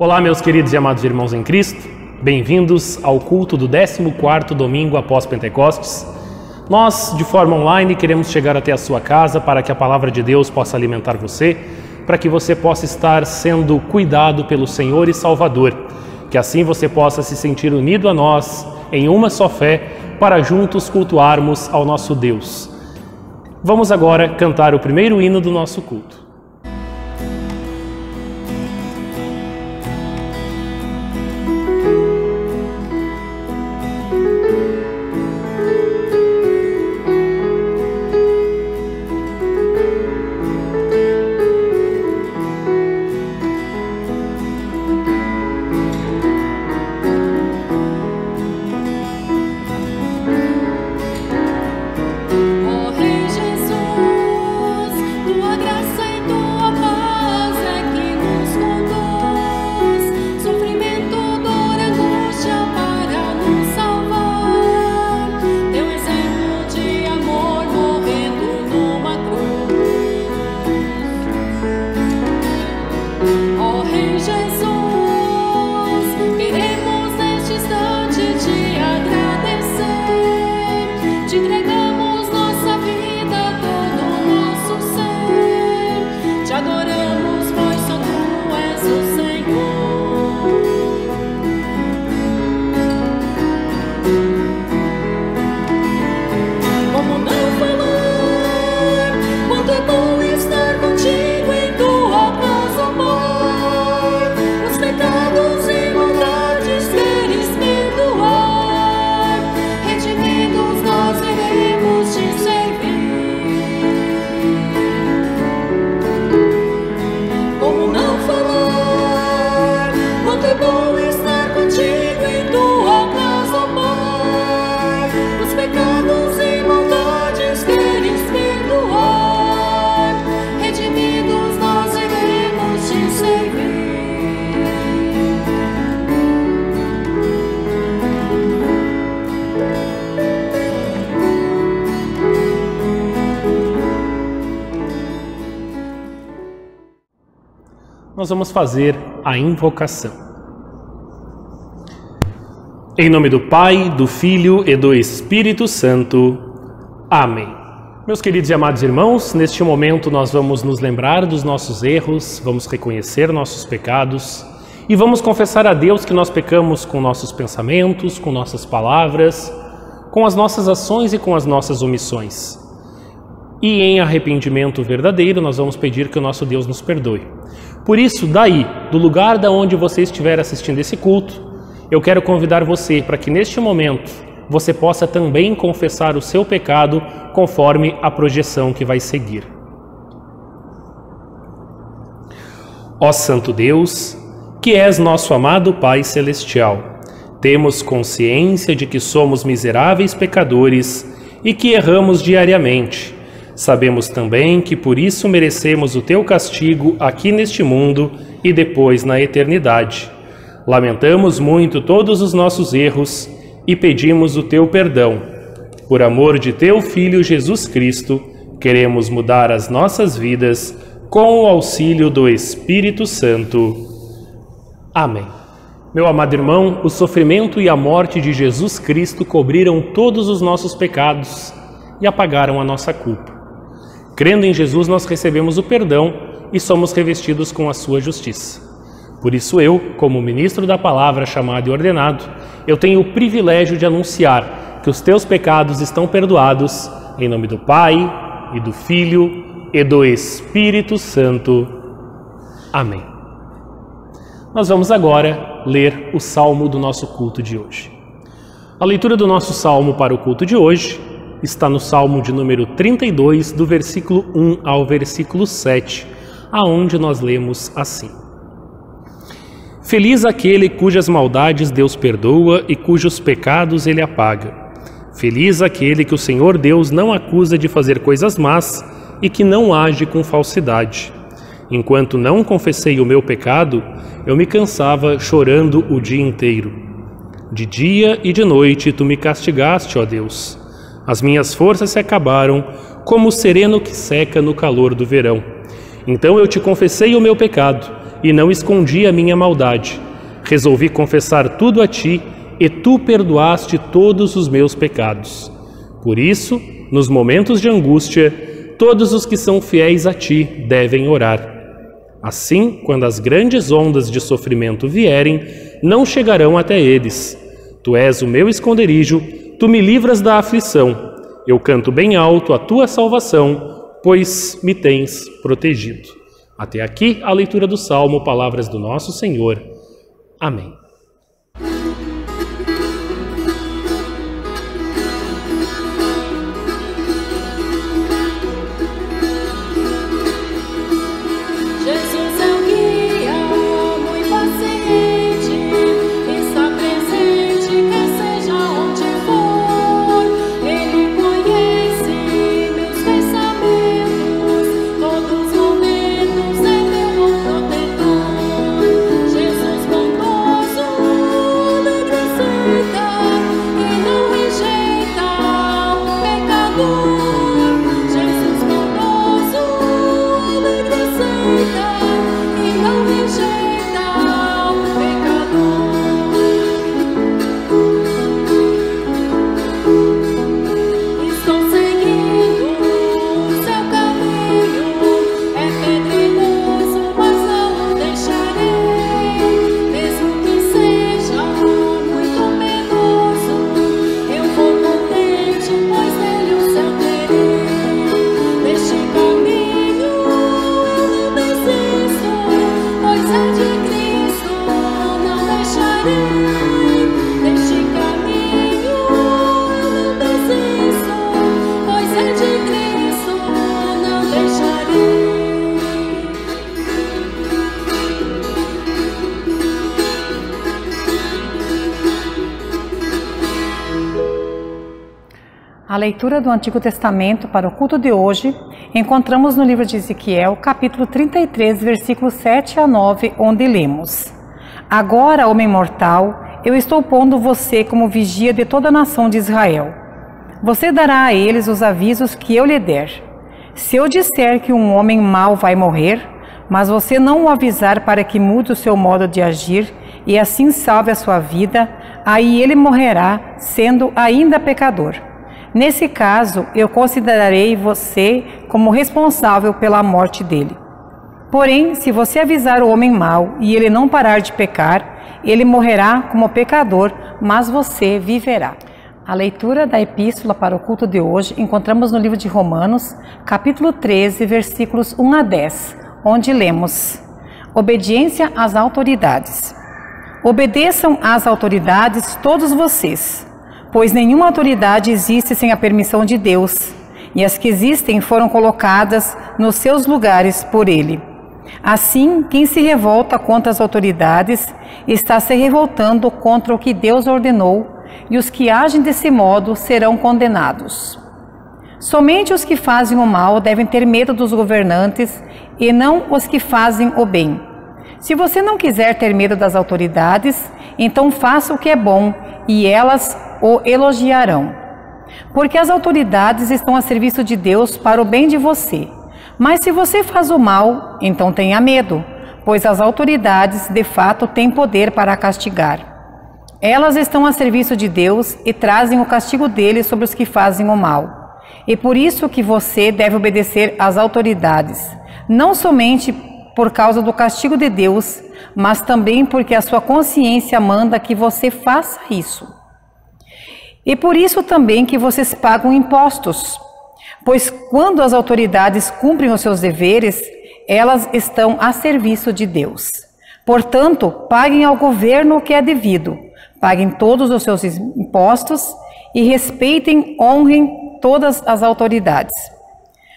Olá, meus queridos e amados irmãos em Cristo, bem-vindos ao culto do 14º domingo após Pentecostes. Nós, de forma online, queremos chegar até a sua casa para que a palavra de Deus possa alimentar você, para que você possa estar sendo cuidado pelo Senhor e Salvador, que assim você possa se sentir unido a nós em uma só fé, para juntos cultuarmos ao nosso Deus. Vamos agora cantar o primeiro hino do nosso culto. Nós vamos fazer a invocação. Em nome do Pai, do Filho e do Espírito Santo. Amém. Meus queridos e amados irmãos, neste momento nós vamos nos lembrar dos nossos erros, vamos reconhecer nossos pecados e vamos confessar a Deus que nós pecamos com nossos pensamentos, com nossas palavras, com as nossas ações e com as nossas omissões. E em arrependimento verdadeiro nós vamos pedir que o nosso Deus nos perdoe. Por isso, daí, do lugar da onde você estiver assistindo esse culto, eu quero convidar você para que neste momento você possa também confessar o seu pecado conforme a projeção que vai seguir. Ó Santo Deus, que és nosso amado Pai Celestial, temos consciência de que somos miseráveis pecadores e que erramos diariamente. Sabemos também que por isso merecemos o teu castigo aqui neste mundo e depois na eternidade. Lamentamos muito todos os nossos erros e pedimos o teu perdão. Por amor de teu Filho Jesus Cristo, queremos mudar as nossas vidas com o auxílio do Espírito Santo. Amém. Meu amado irmão, o sofrimento e a morte de Jesus Cristo cobriram todos os nossos pecados e apagaram a nossa culpa. Crendo em Jesus, nós recebemos o perdão e somos revestidos com a sua justiça. Por isso eu, como ministro da palavra chamado e ordenado, eu tenho o privilégio de anunciar que os teus pecados estão perdoados, em nome do Pai, e do Filho, e do Espírito Santo. Amém. Nós vamos agora ler o salmo do nosso culto de hoje. A leitura do nosso salmo para o culto de hoje está no Salmo de número 32, do versículo 1 ao versículo 7, aonde nós lemos assim: Feliz aquele cujas maldades Deus perdoa e cujos pecados Ele apaga. Feliz aquele que o Senhor Deus não acusa de fazer coisas más e que não age com falsidade. Enquanto não confessei o meu pecado, eu me cansava chorando o dia inteiro. De dia e de noite tu me castigaste, ó Deus. As minhas forças se acabaram, como o sereno que seca no calor do verão. Então eu te confessei o meu pecado e não escondi a minha maldade. Resolvi confessar tudo a ti, e tu perdoaste todos os meus pecados. Por isso, nos momentos de angústia, todos os que são fiéis a ti devem orar. Assim, quando as grandes ondas de sofrimento vierem, não chegarão até eles. Tu és o meu esconderijo, tu me livras da aflição. Eu canto bem alto a tua salvação, pois me tens protegido. Até aqui a leitura do Salmo, palavras do nosso Senhor. Amém. A leitura do Antigo Testamento para o culto de hoje encontramos no livro de Ezequiel, capítulo 33, versículos 7 a 9, onde lemos: Agora, homem mortal, eu estou pondo você como vigia de toda a nação de Israel. Você dará a eles os avisos que eu lhe der. Se eu disser que um homem mau vai morrer, mas você não o avisar para que mude o seu modo de agir e assim salve a sua vida, aí ele morrerá, sendo ainda pecador. Nesse caso, eu considerarei você como responsável pela morte dele. Porém, se você avisar o homem mau e ele não parar de pecar, ele morrerá como pecador, mas você viverá. A leitura da epístola para o culto de hoje encontramos no livro de Romanos, capítulo 13, versículos 1 a 10, onde lemos: Obediência às autoridades. Obedeçam às autoridades todos vocês, pois nenhuma autoridade existe sem a permissão de Deus, e as que existem foram colocadas nos seus lugares por Ele. Assim, quem se revolta contra as autoridades está se revoltando contra o que Deus ordenou, e os que agem desse modo serão condenados. Somente os que fazem o mal devem ter medo dos governantes, e não os que fazem o bem. Se você não quiser ter medo das autoridades, então faça o que é bom, e elas o elogiarão. Porque as autoridades estão a serviço de Deus para o bem de você. Mas se você faz o mal, então tenha medo, pois as autoridades de fato têm poder para castigar. Elas estão a serviço de Deus e trazem o castigo dele sobre os que fazem o mal. E por isso que você deve obedecer às autoridades, não somente por causa do castigo de Deus, mas também porque a sua consciência manda que você faça isso. E por isso também que vocês pagam impostos, pois quando as autoridades cumprem os seus deveres, elas estão a serviço de Deus. Portanto, paguem ao governo o que é devido, paguem todos os seus impostos e respeitem, honrem todas as autoridades.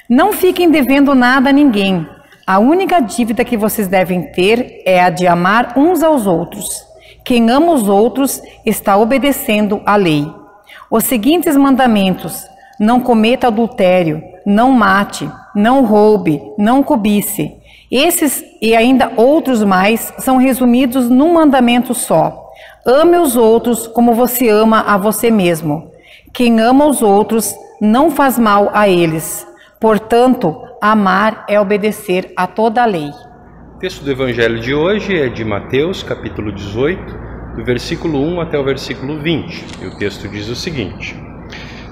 Não fiquem devendo nada a ninguém. A única dívida que vocês devem ter é a de amar uns aos outros. Quem ama os outros está obedecendo à lei. Os seguintes mandamentos: não cometa adultério, não mate, não roube, não cobice. Esses e ainda outros mais são resumidos num mandamento só: ame os outros como você ama a você mesmo. Quem ama os outros não faz mal a eles. Portanto, amar é obedecer a toda a lei. texto do Evangelho de hoje é de Mateus, capítulo 18, do versículo 1 até o versículo 20. E o texto diz o seguinte: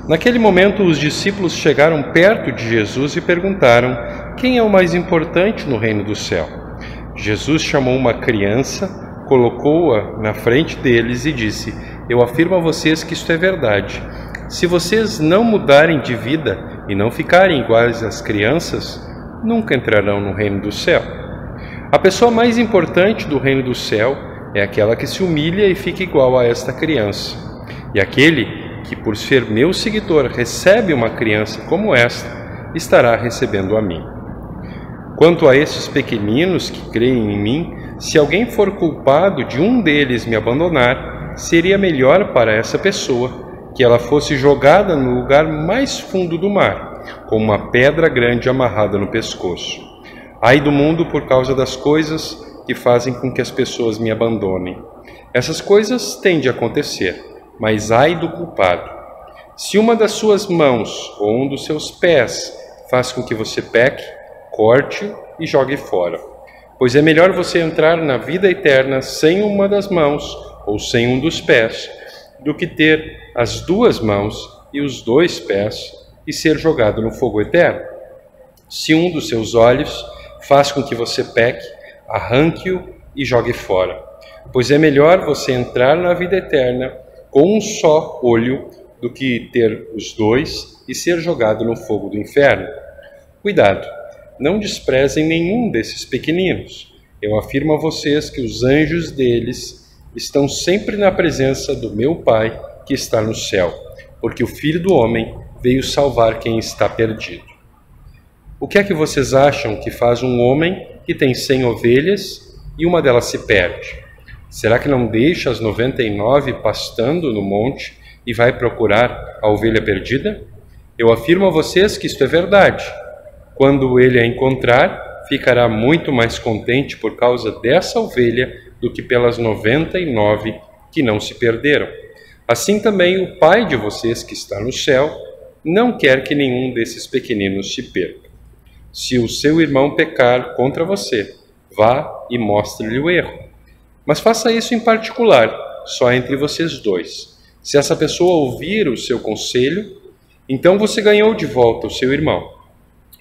Naquele momento, os discípulos chegaram perto de Jesus e perguntaram: quem é o mais importante no reino do céu? Jesus chamou uma criança, colocou-a na frente deles e disse: Eu afirmo a vocês que isto é verdade. Se vocês não mudarem de vida e não ficarem iguais às crianças, nunca entrarão no reino do céu. A pessoa mais importante do reino do céu é aquela que se humilha e fica igual a esta criança. E aquele que, por ser meu seguidor, recebe uma criança como esta, estará recebendo a mim. Quanto a esses pequeninos que creem em mim, se alguém for culpado de um deles me abandonar, seria melhor para essa pessoa que ela fosse jogada no lugar mais fundo do mar, com uma pedra grande amarrada no pescoço. Ai do mundo por causa das coisas que fazem com que as pessoas me abandonem. Essas coisas têm de acontecer, mas ai do culpado. Se uma das suas mãos ou um dos seus pés faz com que você peque, corte-o e jogue fora. Pois é melhor você entrar na vida eterna sem uma das mãos ou sem um dos pés, do que ter as duas mãos e os dois pés e ser jogado no fogo eterno. Se um dos seus olhos faz com que você peque, arranque-o e jogue fora. Pois é melhor você entrar na vida eterna com um só olho do que ter os dois e ser jogado no fogo do inferno. Cuidado, não desprezem nenhum desses pequeninos. Eu afirmo a vocês que os anjos deles estão sempre na presença do meu Pai que está no céu, porque o Filho do Homem veio salvar quem está perdido. O que é que vocês acham que faz um homem que tem 100 ovelhas e uma delas se perde? Será que não deixa as 99 pastando no monte e vai procurar a ovelha perdida? Eu afirmo a vocês que isto é verdade. Quando ele a encontrar, ficará muito mais contente por causa dessa ovelha do que pelas 99 que não se perderam. Assim também o Pai de vocês que está no céu não quer que nenhum desses pequeninos se perca. Se o seu irmão pecar contra você, vá e mostre-lhe o erro. Mas faça isso em particular, só entre vocês dois. Se essa pessoa ouvir o seu conselho, então você ganhou de volta o seu irmão.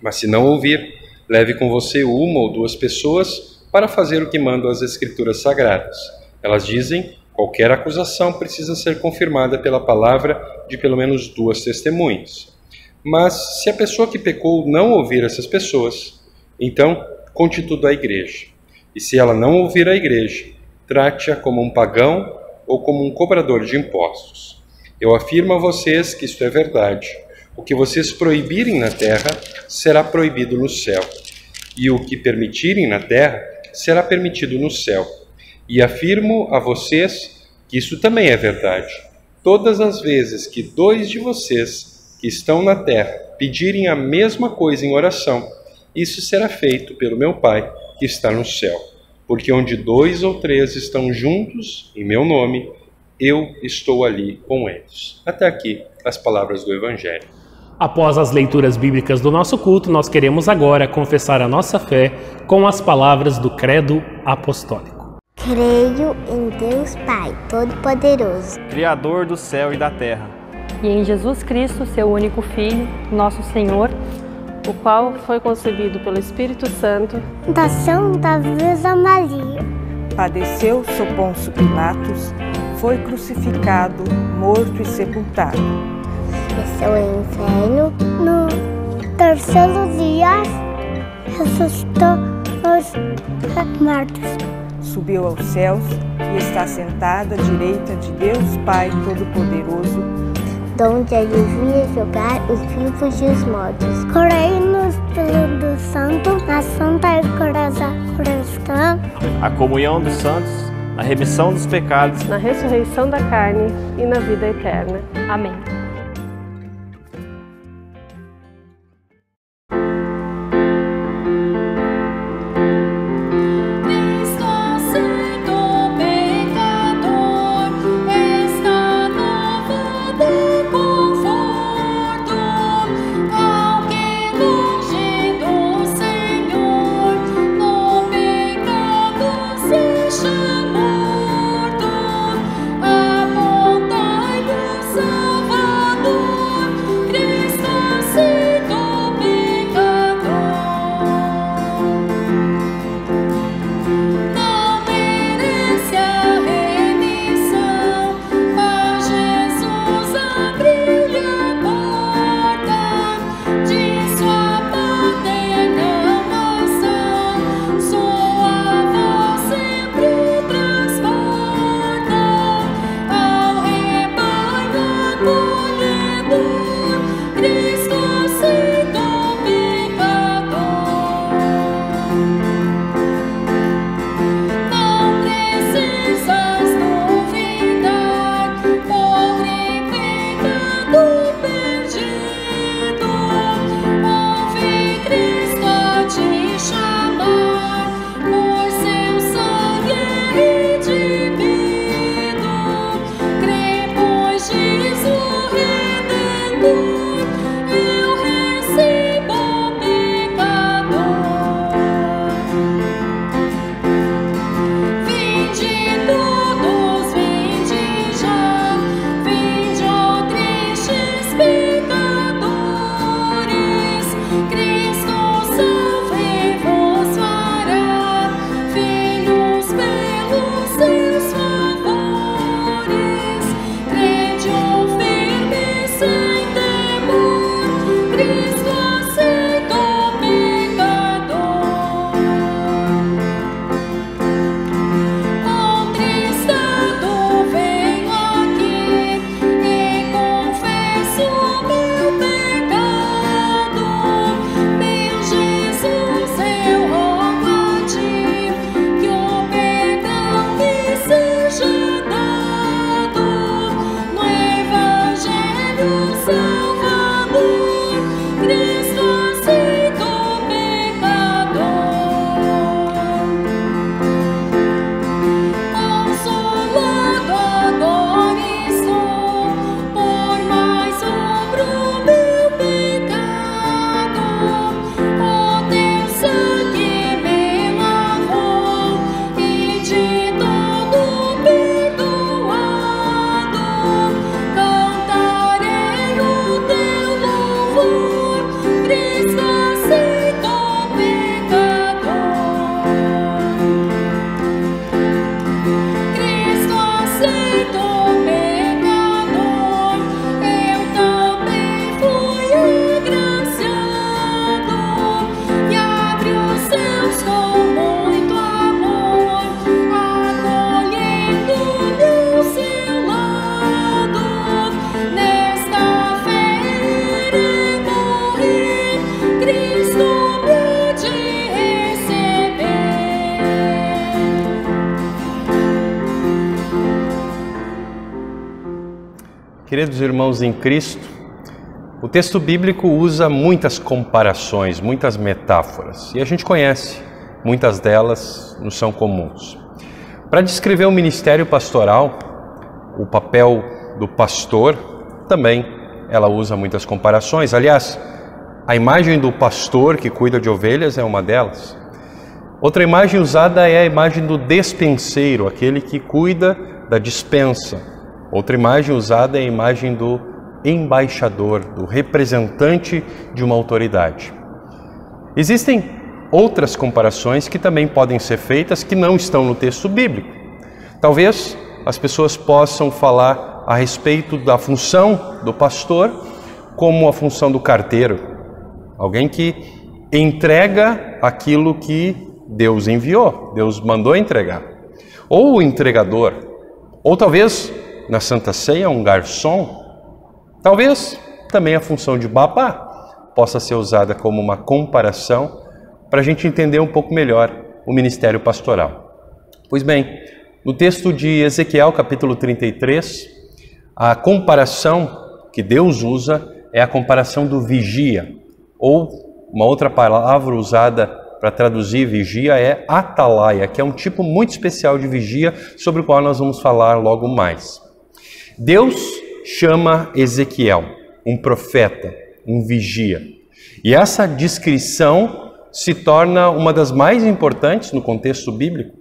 Mas se não ouvir, leve com você uma ou duas pessoas para fazer o que mandam as Escrituras Sagradas. Elas dizem: qualquer acusação precisa ser confirmada pela palavra de pelo menos 2 testemunhas. Mas se a pessoa que pecou não ouvir essas pessoas, então conte tudo à igreja. E se ela não ouvir a igreja, trate-a como um pagão ou como um cobrador de impostos. Eu afirmo a vocês que isto é verdade. O que vocês proibirem na terra será proibido no céu, e o que permitirem na terra será permitido no céu. E afirmo a vocês que isso também é verdade. Todas as vezes que 2 de vocês que estão na terra pedirem a mesma coisa em oração, isso será feito pelo meu Pai que está no céu. Porque onde 2 ou 3 estão juntos em meu nome, eu estou ali com eles. Até aqui as palavras do Evangelho. Após as leituras bíblicas do nosso culto, nós queremos agora confessar a nossa fé com as palavras do Credo Apostólico. Creio em Deus Pai Todo-Poderoso, Criador do céu e da terra, e em Jesus Cristo, seu único Filho, nosso Senhor, o qual foi concebido pelo Espírito Santo, da Santa Virgem Maria, padeceu sob Pôncio Pilatos, foi crucificado, morto e sepultado. Desceu ao inferno, no terceiro dia ressuscitou os mortos. Subiu aos céus e está sentado à direita de Deus Pai Todo-Poderoso, donde ele vinha julgar os vivos e os mortos. Creio no Espírito Santo, na Santa Igreja Cristã, a comunhão dos santos, a remissão dos pecados, na ressurreição da carne e na vida eterna. Amém. Queridos irmãos em Cristo, o texto bíblico usa muitas comparações, muitas metáforas, e a gente conhece, muitas delas nos são comuns. Para descrever o ministério pastoral, o papel do pastor, também ela usa muitas comparações. Aliás, a imagem do pastor que cuida de ovelhas é uma delas. Outra imagem usada é a imagem do despenseiro, aquele que cuida da despensa. Outra imagem usada é a imagem do embaixador, do representante de uma autoridade. Existem outras comparações que também podem ser feitas que não estão no texto bíblico. Talvez as pessoas possam falar a respeito da função do pastor como a função do carteiro, alguém que entrega aquilo que Deus enviou, Deus mandou entregar, ou o entregador, ou talvez na Santa Ceia um garçom. Talvez também a função de babá possa ser usada como uma comparação para a gente entender um pouco melhor o ministério pastoral. Pois bem, no texto de Ezequiel, capítulo 33, a comparação que Deus usa é a comparação do vigia, ou uma outra palavra usada para traduzir vigia é atalaia, que é um tipo muito especial de vigia sobre o qual nós vamos falar logo mais. Deus chama Ezequiel, um profeta, um vigia. E essa descrição se torna uma das mais importantes no contexto bíblico.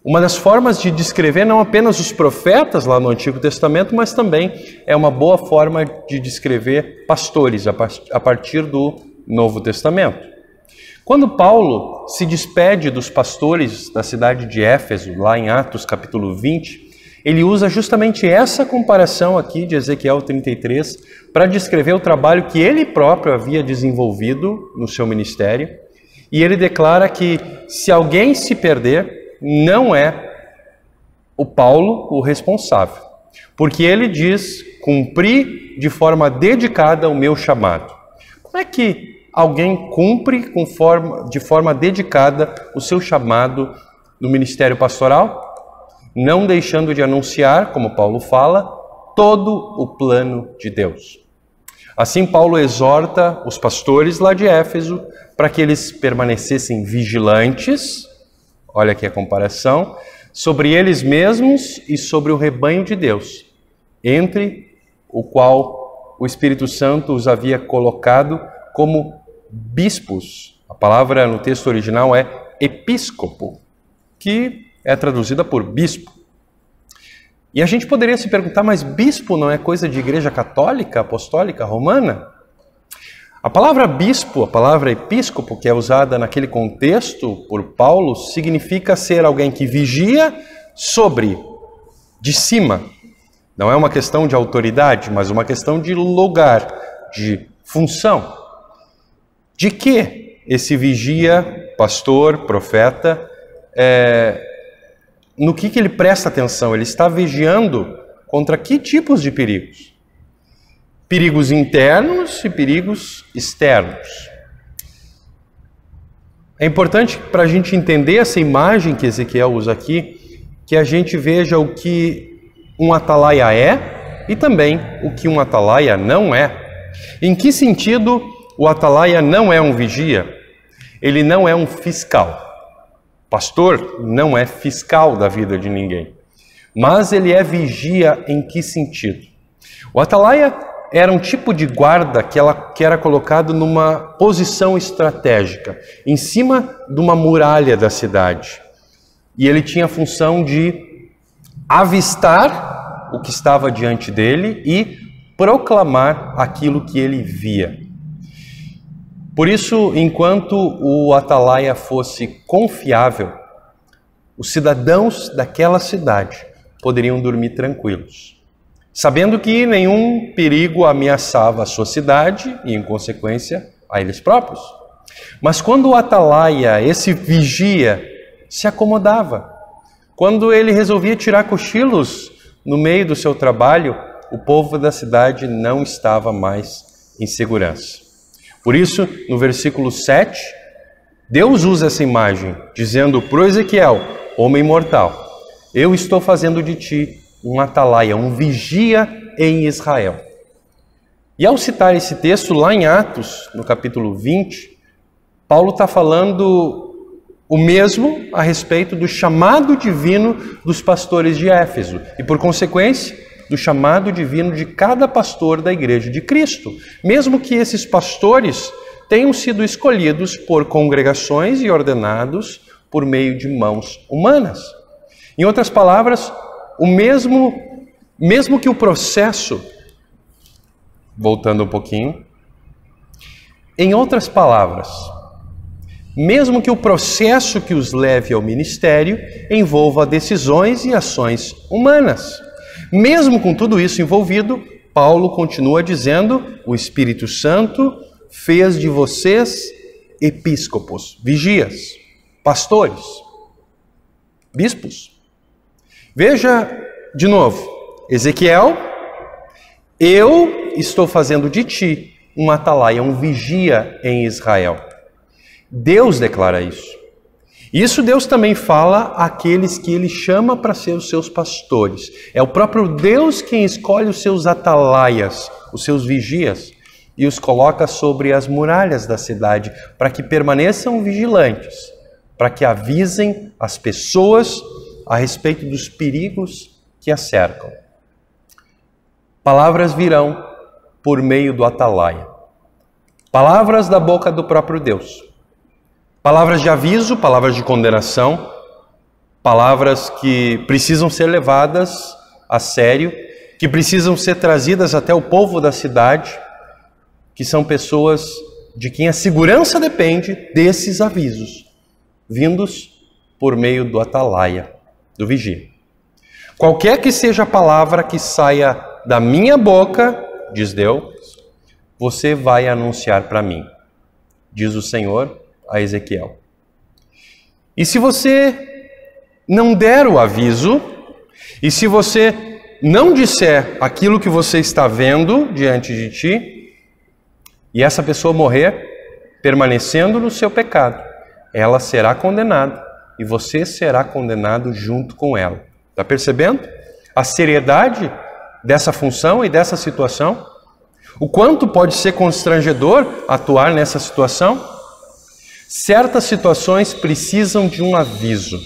Uma das formas de descrever não apenas os profetas lá no Antigo Testamento, mas também é uma boa forma de descrever pastores a partir do Novo Testamento. Quando Paulo se despede dos pastores da cidade de Éfeso, lá em Atos capítulo 20, ele usa justamente essa comparação aqui de Ezequiel 33 para descrever o trabalho que ele próprio havia desenvolvido no seu ministério. E ele declara que se alguém se perder, não é o Paulo o responsável. Porque ele diz, cumpri de forma dedicada o meu chamado. Como é que alguém cumpre de forma dedicada o seu chamado no ministério pastoral? Não deixando de anunciar, como Paulo fala, todo o plano de Deus. Assim, Paulo exorta os pastores lá de Éfeso para que eles permanecessem vigilantes, olha aqui a comparação, sobre eles mesmos e sobre o rebanho de Deus, entre o qual o Espírito Santo os havia colocado como bispos. A palavra no texto original é episcopo, que é traduzida por bispo. E a gente poderia se perguntar, mas bispo não é coisa de igreja católica, apostólica, romana? A palavra bispo, a palavra episcopo, que é usada naquele contexto por Paulo, significa ser alguém que vigia sobre, de cima. Não é uma questão de autoridade, mas uma questão de lugar, de função. De que esse vigia, pastor, profeta, no que ele presta atenção? Ele está vigiando contra que tipos de perigos? Perigos internos e perigos externos. É importante para a gente entender essa imagem que Ezequiel usa aqui, que a gente veja o que um atalaia é e também o que um atalaia não é. Em que sentido o atalaia não é um vigia? Ele não é um fiscal. Pastor não é fiscal da vida de ninguém, mas ele é vigia em que sentido? O atalaia era um tipo de guarda que era colocado numa posição estratégica, em cima de uma muralha da cidade. E ele tinha a função de avistar o que estava diante dele e proclamar aquilo que ele via. Por isso, enquanto o atalaia fosse confiável, os cidadãos daquela cidade poderiam dormir tranquilos, sabendo que nenhum perigo ameaçava a sua cidade e, em consequência, a eles próprios. Mas quando o atalaia, esse vigia, se acomodava, quando ele resolvia tirar cochilos no meio do seu trabalho, o povo da cidade não estava mais em segurança. Por isso, no versículo 7, Deus usa essa imagem, dizendo para o Ezequiel, homem mortal, eu estou fazendo de ti um atalaia, um vigia em Israel. E ao citar esse texto lá em Atos, no capítulo 20, Paulo está falando o mesmo a respeito do chamado divino dos pastores de Éfeso e, por consequência, do chamado divino de cada pastor da Igreja de Cristo, mesmo que esses pastores tenham sido escolhidos por congregações e ordenados por meio de mãos humanas. Em outras palavras, mesmo que o processo, voltando um pouquinho, em outras palavras, mesmo que o processo que os leve ao ministério envolva decisões e ações humanas. Mesmo com tudo isso envolvido, Paulo continua dizendo: o Espírito Santo fez de vocês episcopos, vigias, pastores, bispos. Veja de novo, Ezequiel: eu estou fazendo de ti um atalaia, um vigia em Israel. Deus declara isso. Isso Deus também fala àqueles que Ele chama para ser os seus pastores. É o próprio Deus quem escolhe os seus atalaias, os seus vigias, e os coloca sobre as muralhas da cidade, para que permaneçam vigilantes, para que avisem as pessoas a respeito dos perigos que as cercam. Palavras virão por meio do atalaia. Palavras da boca do próprio Deus. Palavras de aviso, palavras de condenação, palavras que precisam ser levadas a sério, que precisam ser trazidas até o povo da cidade, que são pessoas de quem a segurança depende desses avisos, vindos por meio do atalaia, do vigia. Qualquer que seja a palavra que saia da minha boca, diz Deus, você vai anunciar para mim, diz o Senhor a Ezequiel. E se você não der o aviso, e se você não disser aquilo que você está vendo diante de ti, e essa pessoa morrer permanecendo no seu pecado, ela será condenada e você será condenado junto com ela. Está percebendo a seriedade dessa função e dessa situação? O quanto pode ser constrangedor atuar nessa situação? Certas situações precisam de um aviso.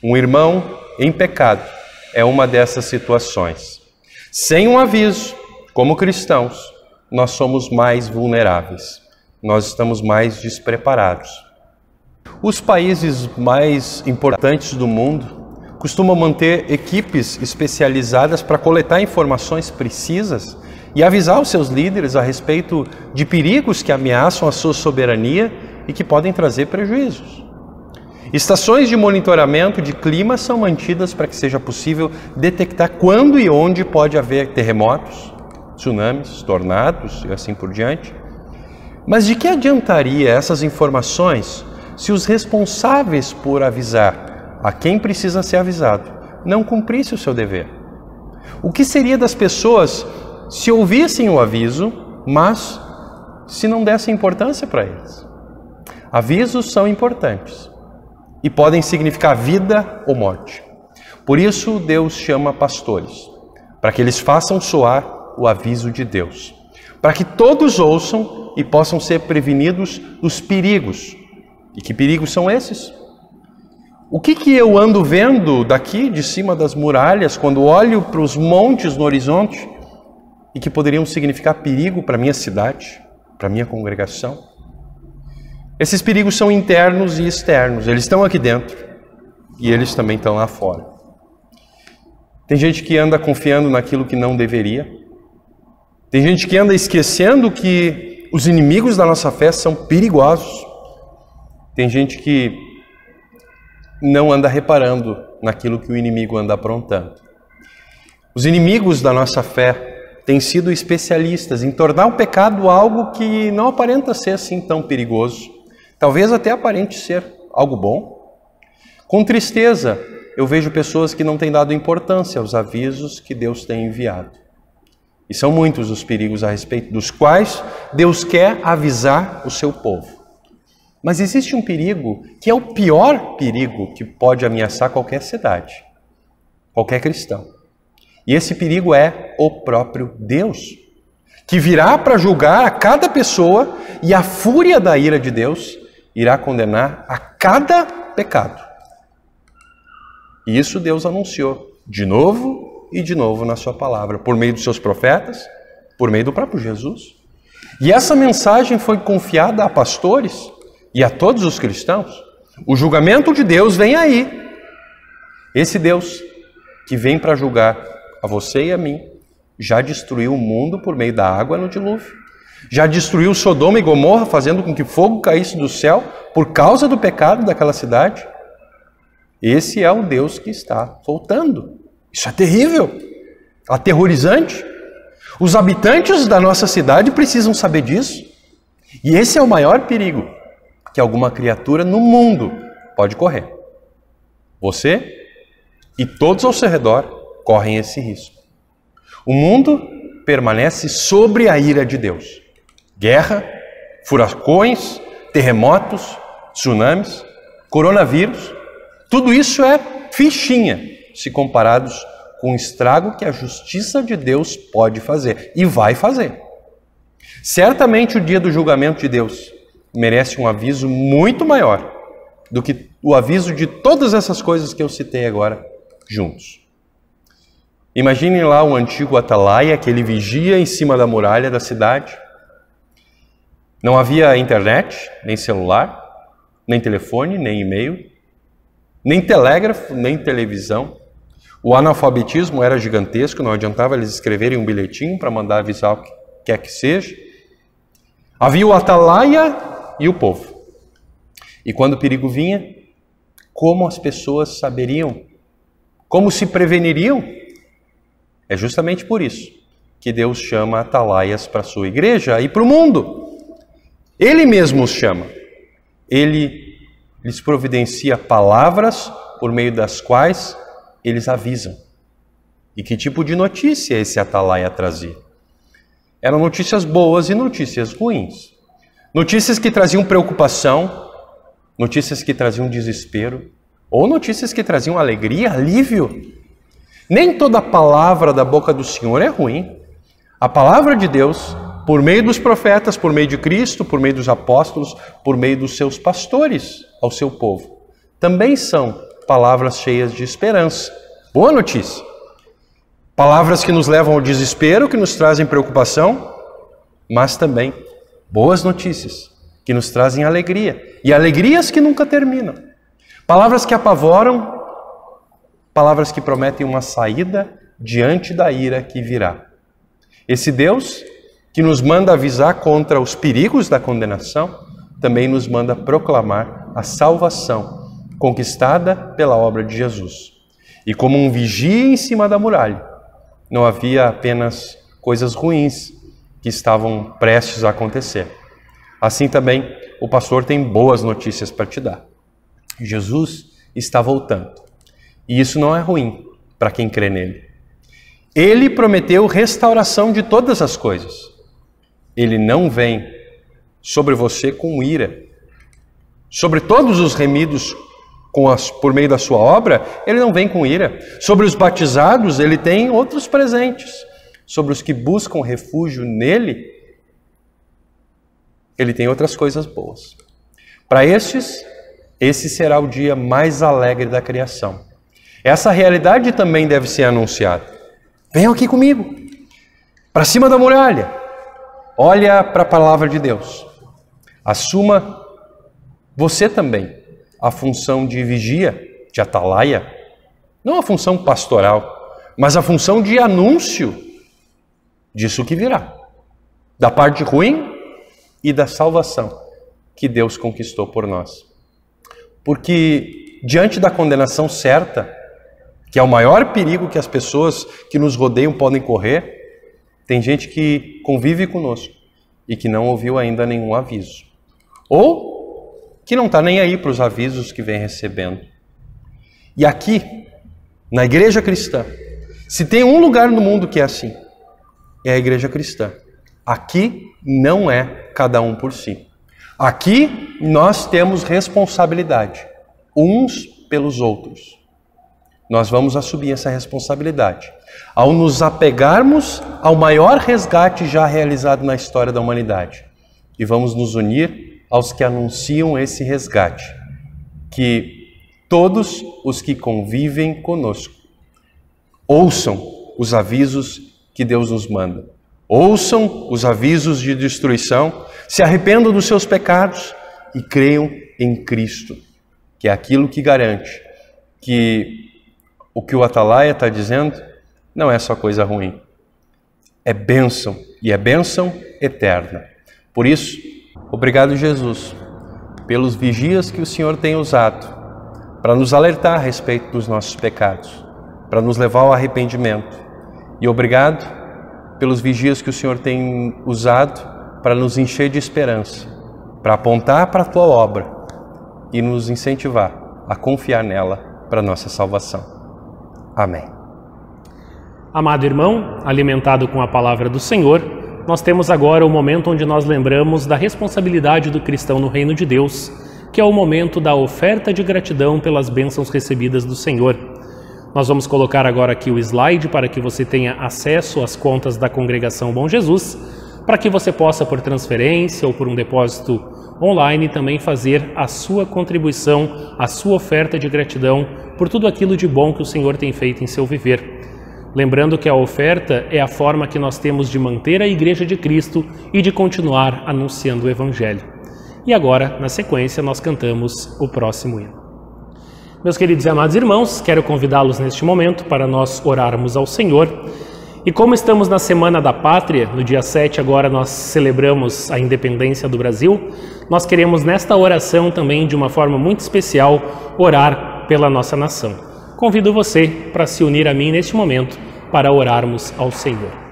Um irmão em pecado é uma dessas situações. Sem um aviso, como cristãos, nós somos mais vulneráveis. Nós estamos mais despreparados. Os países mais importantes do mundo costumam manter equipes especializadas para coletar informações precisas e avisar os seus líderes a respeito de perigos que ameaçam a sua soberania e que podem trazer prejuízos. Estações de monitoramento de clima são mantidas para que seja possível detectar quando e onde pode haver terremotos, tsunamis, tornados e assim por diante. Mas de que adiantaria essas informações se os responsáveis por avisar a quem precisa ser avisado não cumprissem o seu dever? O que seria das pessoas se ouvissem o aviso, mas se não dessem importância para eles? Avisos são importantes e podem significar vida ou morte. Por isso Deus chama pastores, para que eles façam soar o aviso de Deus, para que todos ouçam e possam ser prevenidos dos perigos. E que perigos são esses? O que eu ando vendo daqui de cima das muralhas quando olho para os montes no horizonte e que poderiam significar perigo para a minha cidade, para a minha congregação? Esses perigos são internos e externos, eles estão aqui dentro e eles também estão lá fora. Tem gente que anda confiando naquilo que não deveria, tem gente que anda esquecendo que os inimigos da nossa fé são perigosos, tem gente que não anda reparando naquilo que o inimigo anda aprontando. Os inimigos da nossa fé têm sido especialistas em tornar o pecado algo que não aparenta ser assim tão perigoso. Talvez até aparente ser algo bom. Com tristeza, eu vejo pessoas que não têm dado importância aos avisos que Deus tem enviado. E são muitos os perigos a respeito dos quais Deus quer avisar o seu povo. Mas existe um perigo que é o pior perigo que pode ameaçar qualquer cidade, qualquer cristão. E esse perigo é o próprio Deus, que virá para julgar a cada pessoa, e a fúria da ira de Deus irá condenar a cada pecado. E isso Deus anunciou de novo e de novo na sua palavra, por meio dos seus profetas, por meio do próprio Jesus. E essa mensagem foi confiada a pastores e a todos os cristãos. O julgamento de Deus vem aí. Esse Deus que vem para julgar a você e a mim, já destruiu o mundo por meio da água no dilúvio. Já destruiu Sodoma e Gomorra, fazendo com que fogo caísse do céu por causa do pecado daquela cidade. Esse é o Deus que está voltando. Isso é terrível, aterrorizante. Os habitantes da nossa cidade precisam saber disso. E esse é o maior perigo que alguma criatura no mundo pode correr. Você e todos ao seu redor correm esse risco. O mundo permanece sobre a ira de Deus. Guerra, furacões, terremotos, tsunamis, coronavírus, tudo isso é fichinha se comparados com o estrago que a justiça de Deus pode fazer e vai fazer. Certamente o dia do julgamento de Deus merece um aviso muito maior do que o aviso de todas essas coisas que eu citei agora juntos. Imaginem lá o antigo atalaia que ele vigia em cima da muralha da cidade. Não havia internet, nem celular, nem telefone, nem e-mail, nem telégrafo, nem televisão. O analfabetismo era gigantesco, não adiantava eles escreverem um bilhetinho para mandar avisar o que quer que seja. Havia o atalaia e o povo. E quando o perigo vinha, como as pessoas saberiam? Como se preveniriam? É justamente por isso que Deus chama atalaias para a sua igreja e para o mundo. Ele mesmo os chama. Ele lhes providencia palavras por meio das quais eles avisam. E que tipo de notícia esse atalaia trazia? Eram notícias boas e notícias ruins. Notícias que traziam preocupação, notícias que traziam desespero, ou notícias que traziam alegria, alívio. Nem toda palavra da boca do Senhor é ruim. A palavra de Deus, por meio dos profetas, por meio de Cristo, por meio dos apóstolos, por meio dos seus pastores ao seu povo, também são palavras cheias de esperança. Boa notícia. Palavras que nos levam ao desespero, que nos trazem preocupação, mas também boas notícias, que nos trazem alegria. E alegrias que nunca terminam. Palavras que apavoram, palavras que prometem uma saída diante da ira que virá. Esse Deus que nos manda avisar contra os perigos da condenação, também nos manda proclamar a salvação conquistada pela obra de Jesus. E como um vigia em cima da muralha, não havia apenas coisas ruins que estavam prestes a acontecer. Assim também, o pastor tem boas notícias para te dar. Jesus está voltando. E isso não é ruim para quem crê nele. Ele prometeu restauração de todas as coisas. Ele não vem sobre você com ira. Sobre todos os remidos por meio da sua obra, ele não vem com ira. Sobre os batizados, ele tem outros presentes. Sobre os que buscam refúgio nele, ele tem outras coisas boas. Para estes, esse será o dia mais alegre da criação. Essa realidade também deve ser anunciada. Venham aqui comigo, para cima da muralha. Olha para a palavra de Deus. Assuma você também a função de vigia, de atalaia. Não a função pastoral, mas a função de anúncio disso que virá. Da parte ruim e da salvação que Deus conquistou por nós. Porque diante da condenação certa, que é o maior perigo que as pessoas que nos rodeiam podem correr, tem gente que convive conosco e que não ouviu ainda nenhum aviso. Ou que não está nem aí para os avisos que vem recebendo. E aqui, na igreja cristã, se tem um lugar no mundo que é assim, é a igreja cristã. Aqui não é cada um por si. Aqui nós temos responsabilidade, uns pelos outros. nós vamos assumir essa responsabilidade. Ao nos apegarmos ao maior resgate já realizado na história da humanidade. E vamos nos unir aos que anunciam esse resgate. Que todos os que convivem conosco ouçam os avisos que Deus nos manda. Ouçam os avisos de destruição, se arrependam dos seus pecados e creiam em Cristo, que é aquilo que garante que o que o Atalaia está dizendo não é só coisa ruim. É bênção, e é bênção eterna. Por isso, obrigado, Jesus, pelos vigias que o Senhor tem usado para nos alertar a respeito dos nossos pecados, para nos levar ao arrependimento. E obrigado pelos vigias que o Senhor tem usado para nos encher de esperança, para apontar para a Tua obra e nos incentivar a confiar nela para a nossa salvação. Amém. Amado irmão, alimentado com a palavra do Senhor, nós temos agora o momento onde nós lembramos da responsabilidade do cristão no reino de Deus, que é o momento da oferta de gratidão pelas bênçãos recebidas do Senhor. Nós vamos colocar agora aqui o slide para que você tenha acesso às contas da Congregação Bom Jesus, para que você possa, por transferência ou por um depósito online, também fazer a sua contribuição, a sua oferta de gratidão por tudo aquilo de bom que o Senhor tem feito em seu viver. Lembrando que a oferta é a forma que nós temos de manter a Igreja de Cristo e de continuar anunciando o Evangelho. E agora, na sequência, nós cantamos o próximo hino. Meus queridos e amados irmãos, quero convidá-los neste momento para nós orarmos ao Senhor. E como estamos na Semana da Pátria, no dia 7 agora nós celebramos a independência do Brasil, nós queremos nesta oração também, de uma forma muito especial, orar pela nossa nação. Convido você para se unir a mim neste momento para orarmos ao Senhor.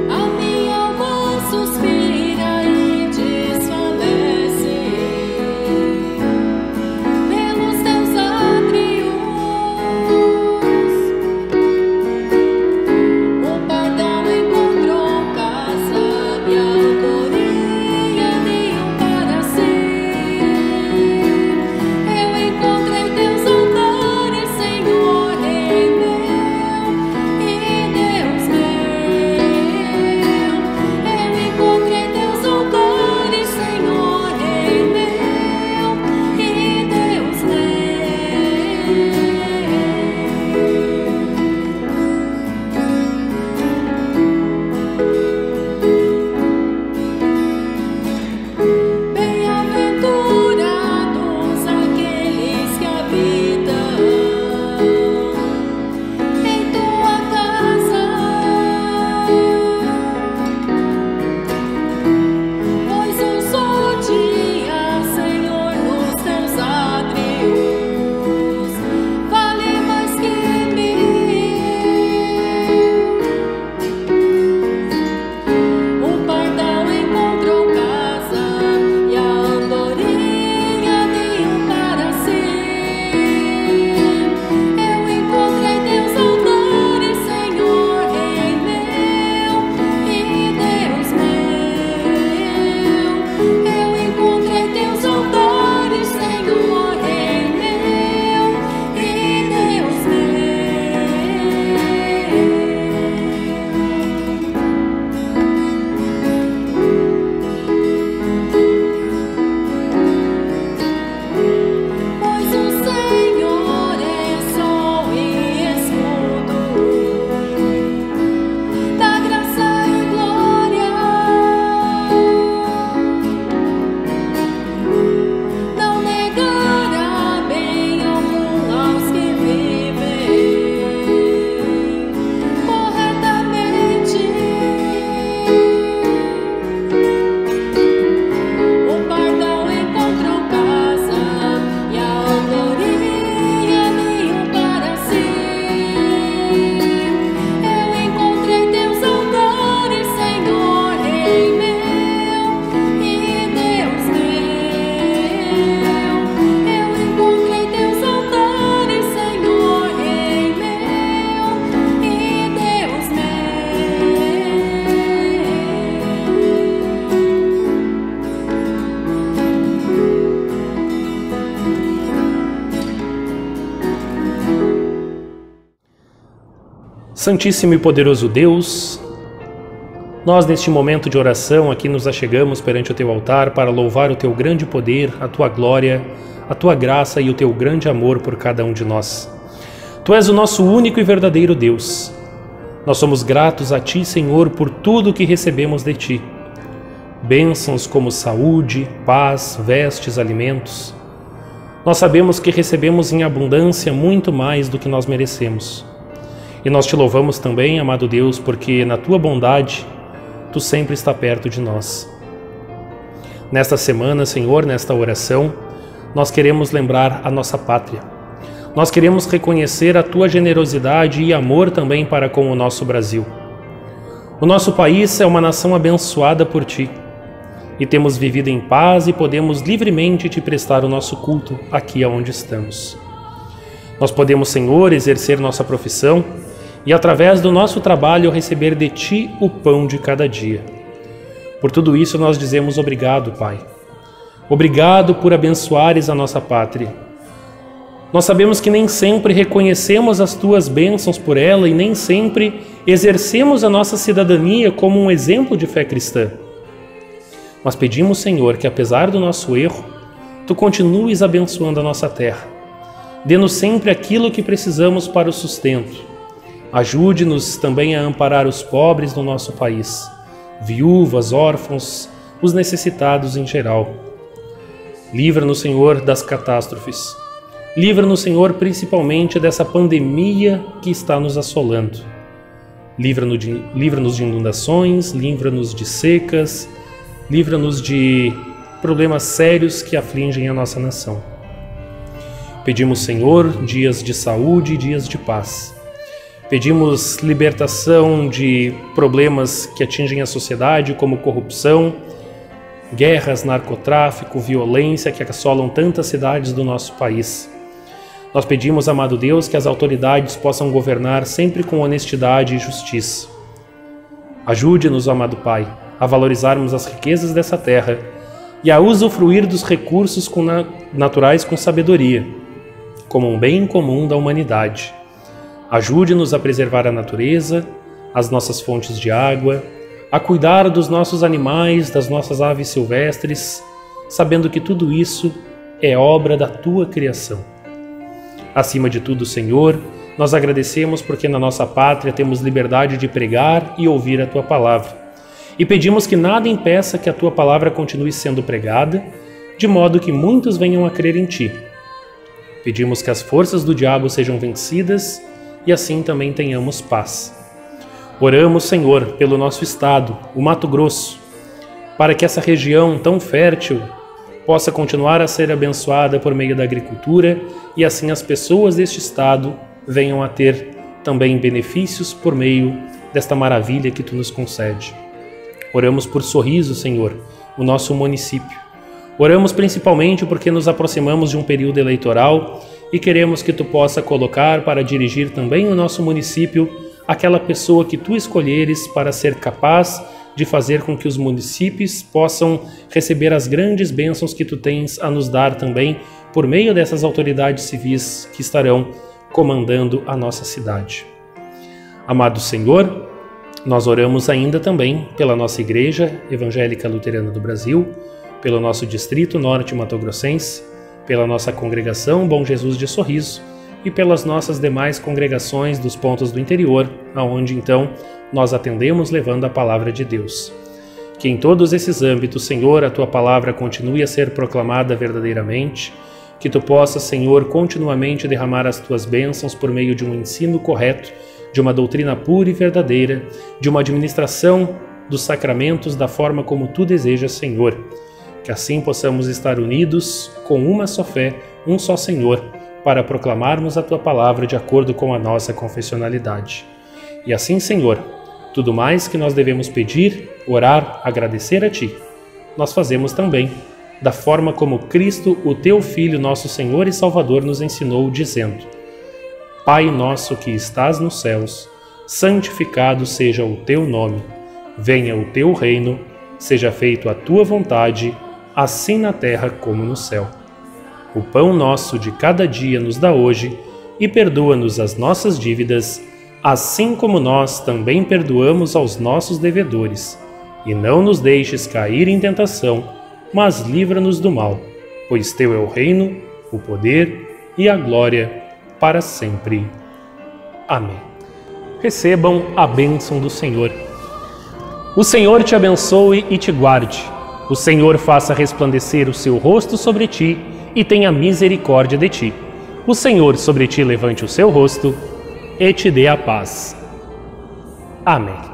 Ao minha alma Santíssimo e poderoso Deus, nós neste momento de oração aqui nos achegamos perante o Teu altar para louvar o Teu grande poder, a Tua glória, a Tua graça e o Teu grande amor por cada um de nós. Tu és o nosso único e verdadeiro Deus. Nós somos gratos a Ti, Senhor, por tudo que recebemos de Ti. Bênçãos como saúde, paz, vestes, alimentos. Nós sabemos que recebemos em abundância muito mais do que nós merecemos. E nós Te louvamos também, amado Deus, porque na Tua bondade, Tu sempre está perto de nós. Nesta semana, Senhor, nesta oração, nós queremos lembrar a nossa pátria. Nós queremos reconhecer a Tua generosidade e amor também para com o nosso Brasil. O nosso país é uma nação abençoada por Ti. E temos vivido em paz e podemos livremente Te prestar o nosso culto aqui onde estamos. Nós podemos, Senhor, exercer nossa profissão e através do nosso trabalho receber de Ti o pão de cada dia. Por tudo isso nós dizemos obrigado, Pai. Obrigado por abençoares a nossa pátria. Nós sabemos que nem sempre reconhecemos as Tuas bênçãos por ela e nem sempre exercemos a nossa cidadania como um exemplo de fé cristã. Mas pedimos, Senhor, que apesar do nosso erro, Tu continues abençoando a nossa terra. Dê-nos sempre aquilo que precisamos para o sustento. Ajude-nos também a amparar os pobres do nosso país, viúvas, órfãos, os necessitados em geral. Livra-nos, Senhor, das catástrofes. Livra-nos, Senhor, principalmente dessa pandemia que está nos assolando. Livra-nos de inundações, livra-nos de secas, livra-nos de problemas sérios que afligem a nossa nação. Pedimos, Senhor, dias de saúde e dias de paz. Pedimos libertação de problemas que atingem a sociedade, como corrupção, guerras, narcotráfico, violência que assolam tantas cidades do nosso país. Nós pedimos, amado Deus, que as autoridades possam governar sempre com honestidade e justiça. Ajude-nos, amado Pai, a valorizarmos as riquezas dessa terra e a usufruir dos recursos naturais com sabedoria, como um bem comum da humanidade. Ajude-nos a preservar a natureza, as nossas fontes de água, a cuidar dos nossos animais, das nossas aves silvestres, sabendo que tudo isso é obra da Tua criação. Acima de tudo, Senhor, nós agradecemos porque na nossa pátria temos liberdade de pregar e ouvir a Tua palavra. E pedimos que nada impeça que a Tua palavra continue sendo pregada, de modo que muitos venham a crer em Ti. Pedimos que as forças do diabo sejam vencidas e assim também tenhamos paz. Oramos, Senhor, pelo nosso estado, o Mato Grosso, para que essa região tão fértil possa continuar a ser abençoada por meio da agricultura e assim as pessoas deste estado venham a ter também benefícios por meio desta maravilha que Tu nos concede. Oramos por Sorriso, Senhor, o nosso município. Oramos principalmente porque nos aproximamos de um período eleitoral e queremos que Tu possa colocar para dirigir também o nosso município aquela pessoa que Tu escolheres para ser capaz de fazer com que os municípios possam receber as grandes bênçãos que Tu tens a nos dar também por meio dessas autoridades civis que estarão comandando a nossa cidade. Amado Senhor, nós oramos ainda também pela nossa Igreja Evangélica Luterana do Brasil, pelo nosso Distrito Norte Mato-Grossense, pela nossa congregação Bom Jesus de Sorriso e pelas nossas demais congregações dos pontos do interior, aonde então nós atendemos levando a palavra de Deus. Que em todos esses âmbitos, Senhor, a Tua palavra continue a ser proclamada verdadeiramente, que Tu possas, Senhor, continuamente derramar as Tuas bênçãos por meio de um ensino correto, de uma doutrina pura e verdadeira, de uma administração dos sacramentos da forma como Tu desejas, Senhor. Que assim possamos estar unidos com uma só fé, um só Senhor, para proclamarmos a Tua palavra de acordo com a nossa confessionalidade. E assim, Senhor, tudo mais que nós devemos pedir, orar, agradecer a Ti, nós fazemos também, da forma como Cristo, o Teu Filho, nosso Senhor e Salvador, nos ensinou, dizendo: Pai nosso que estás nos céus, santificado seja o Teu nome, venha o Teu reino, seja feito a Tua vontade, assim na terra como no céu. O pão nosso de cada dia nos dá hoje e perdoa-nos as nossas dívidas, assim como nós também perdoamos aos nossos devedores. E não nos deixes cair em tentação, mas livra-nos do mal, pois teu é o reino, o poder e a glória para sempre. Amém. Recebam a bênção do Senhor. O Senhor te abençoe e te guarde. O Senhor faça resplandecer o seu rosto sobre ti e tenha misericórdia de ti. O Senhor sobre ti levante o seu rosto e te dê a paz. Amém.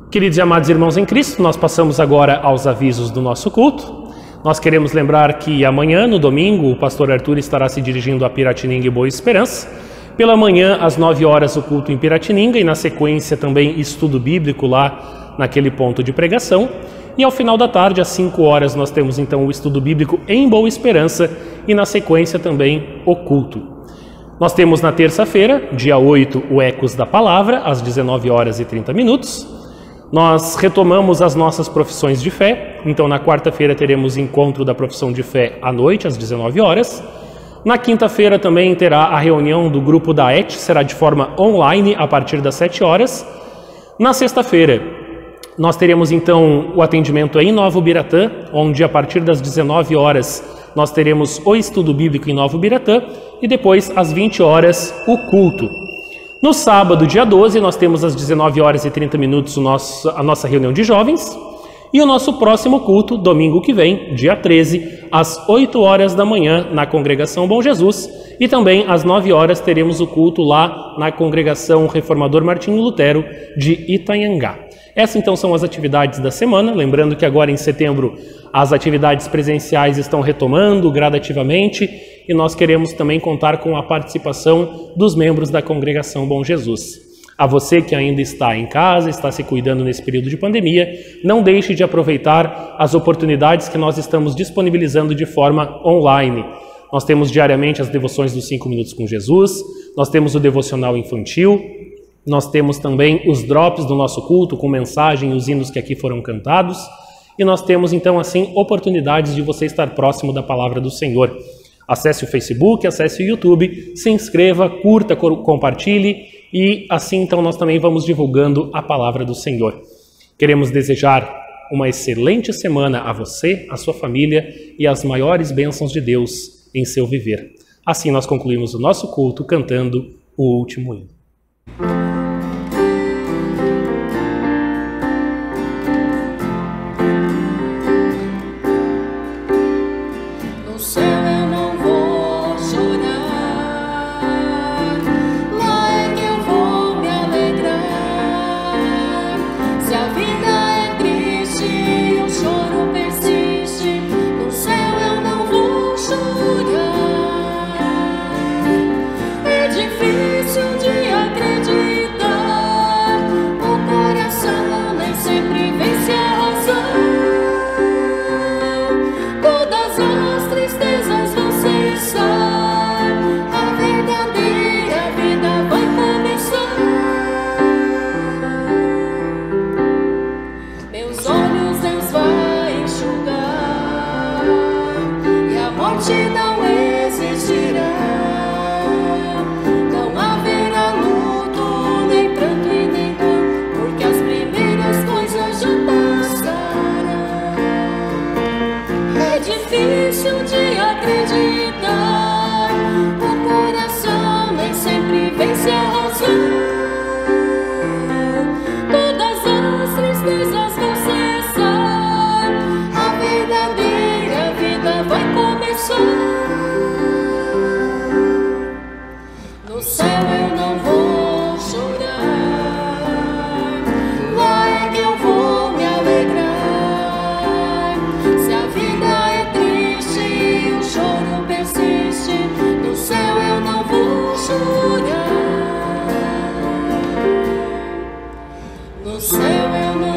Queridos e amados irmãos em Cristo, nós passamos agora aos avisos do nosso culto. Nós queremos lembrar que amanhã, no domingo, o pastor Arthur estará se dirigindo a Piratininga e Boa Esperança. Pela manhã, às 9 horas, o culto em Piratininga e, na sequência, também estudo bíblico lá naquele ponto de pregação. E ao final da tarde, às 5 horas, nós temos então o estudo bíblico em Boa Esperança e, na sequência, também o culto. Nós temos na terça-feira, dia 8, o Ecos da Palavra, às 19 horas e 30 minutos. Nós retomamos as nossas profissões de fé, então na quarta-feira teremos encontro da profissão de fé à noite, às 19 horas. Na quinta-feira também terá a reunião do grupo da ET, será de forma online a partir das 7 horas. Na sexta-feira, nós teremos então o atendimento em Novo Biratã, onde a partir das 19 horas nós teremos o estudo bíblico em Novo Biratã e depois às 20 horas o culto. No sábado, dia 12, nós temos às 19 horas e 30 minutos a nossa reunião de jovens e o nosso próximo culto, domingo que vem, dia 13, às 8 horas da manhã na Congregação Bom Jesus e também às 9 horas teremos o culto lá na Congregação Reformador Martinho Lutero de Itanhangá. Essas então são as atividades da semana, lembrando que agora em setembro as atividades presenciais estão retomando gradativamente e nós queremos também contar com a participação dos membros da Congregação Bom Jesus. A você que ainda está em casa, está se cuidando nesse período de pandemia, não deixe de aproveitar as oportunidades que nós estamos disponibilizando de forma online. Nós temos diariamente as devoções dos 5 minutos com Jesus, nós temos o devocional infantil, nós temos também os drops do nosso culto com mensagem e os hinos que aqui foram cantados. E nós temos então assim oportunidades de você estar próximo da palavra do Senhor. Acesse o Facebook, acesse o YouTube, se inscreva, curta, compartilhe e assim então nós também vamos divulgando a palavra do Senhor. Queremos desejar uma excelente semana a você, a sua família e as maiores bênçãos de Deus em seu viver. Assim nós concluímos o nosso culto cantando o último hino. No céu eu não vou chorar, lá é que eu vou me alegrar. Se a vida é triste e o choro persiste, no céu eu não vou chorar. No céu eu não